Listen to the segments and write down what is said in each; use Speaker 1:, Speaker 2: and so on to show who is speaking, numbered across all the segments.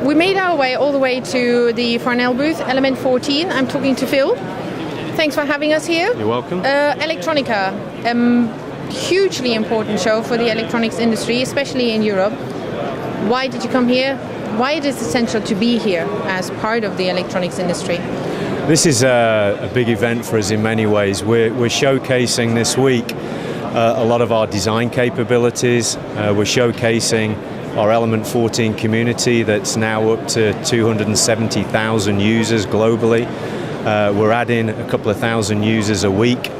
Speaker 1: We made our way all the way to the Farnell booth, Element14. I'm talking to Phil. Thanks for having us here.
Speaker 2: You're welcome.
Speaker 1: Electronica, hugely important show for the electronics industry, especially in Europe. Why did you come here? Why it is essential to be here as part of the electronics industry?
Speaker 2: This is a big event for us in many ways. We're showcasing this week a lot of our design capabilities. We're showcasing our Element14 community that's now up to 270,000 users globally. We're adding a couple of thousand users a week.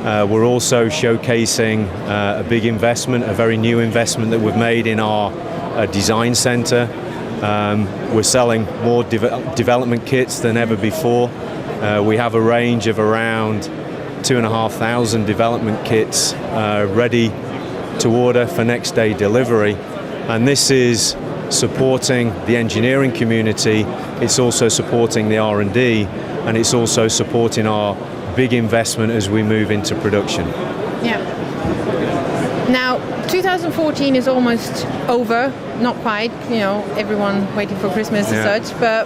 Speaker 2: We're also showcasing a big investment, a very new investment that we've made in our design center. We're selling more development kits than ever before. We have a range of around 2,500 development kits ready to order for next day delivery. And this is supporting the engineering community. It's also supporting the R&D, and it's also supporting our big investment as we move into production.
Speaker 1: Yeah. Now, 2014 is almost over, not quite, you know, everyone waiting for Christmas and such, but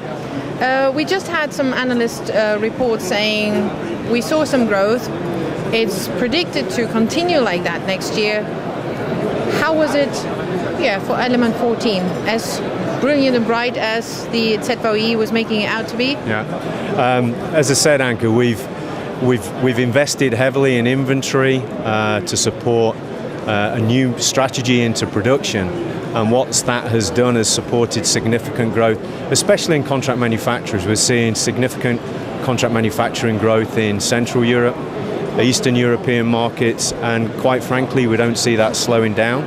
Speaker 1: we just had some analyst reports saying we saw some growth. It's predicted to continue like that next year. How was it for Element14, as brilliant and bright as the ZVE was making it out to be?
Speaker 2: Yeah. As I said, Anke, we've invested heavily in inventory to support a new strategy into production, and what that has done has supported significant growth, especially in contract manufacturers. We're seeing significant contract manufacturing growth in Central Europe, Eastern European markets, and quite frankly, we don't see that slowing down.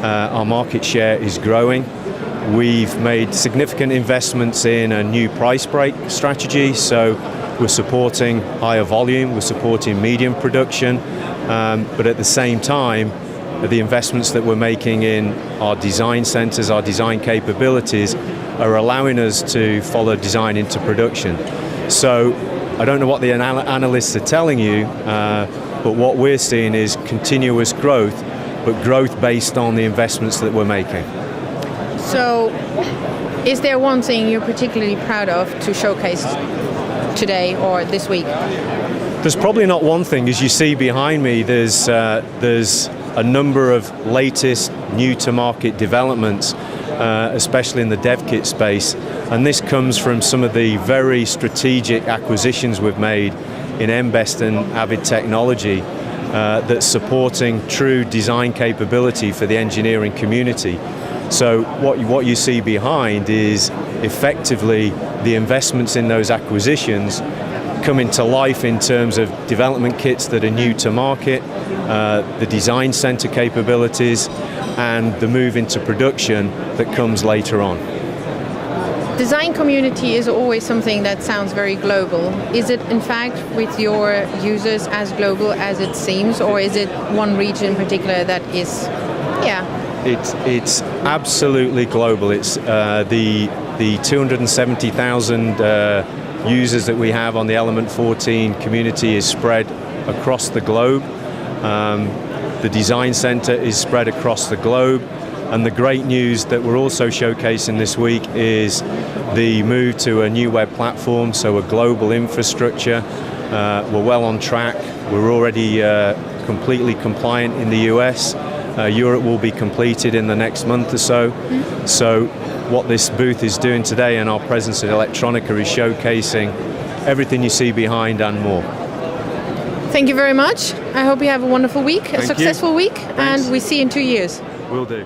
Speaker 2: Our market share is growing. We've made significant investments in a new price break strategy, so we're supporting higher volume, we're supporting medium production, but at the same time, the investments that we're making in our design centers, our design capabilities, are allowing us to follow design into production. So I don't know what the analysts are telling you, but what we're seeing is continuous growth, but growth based on the investments that we're making.
Speaker 1: So is there one thing you're particularly proud of to showcase today or this week?
Speaker 2: There's probably not one thing. As you see behind me, there's a number of latest new-to-market developments, especially in the dev kit space. And this comes from some of the very strategic acquisitions we've made in Mbest and Avid Technology that's supporting true design capability for the engineering community. So what you see behind is effectively the investments in those acquisitions coming to life in terms of development kits that are new to market, the design center capabilities, and the move into production that comes later on.
Speaker 1: Design community is always something that sounds very global. Is it in fact with your users as global as it seems, or is it one region in particular that is,
Speaker 2: It's absolutely global. It's the 270,000 users that we have on the Element14 community is spread across the globe. The design center is spread across the globe. And the great news that we're also showcasing this week is the move to a new web platform, so a global infrastructure. We're well on track. We're already completely compliant in the US. Europe will be completed in the next month or so. So what this booth is doing today and our presence at Electronica is showcasing everything you see behind and more.
Speaker 1: Thank you very much. I hope you have a wonderful week, a successful week,
Speaker 2: Thanks.
Speaker 1: and we see you in 2 years.
Speaker 2: Will do.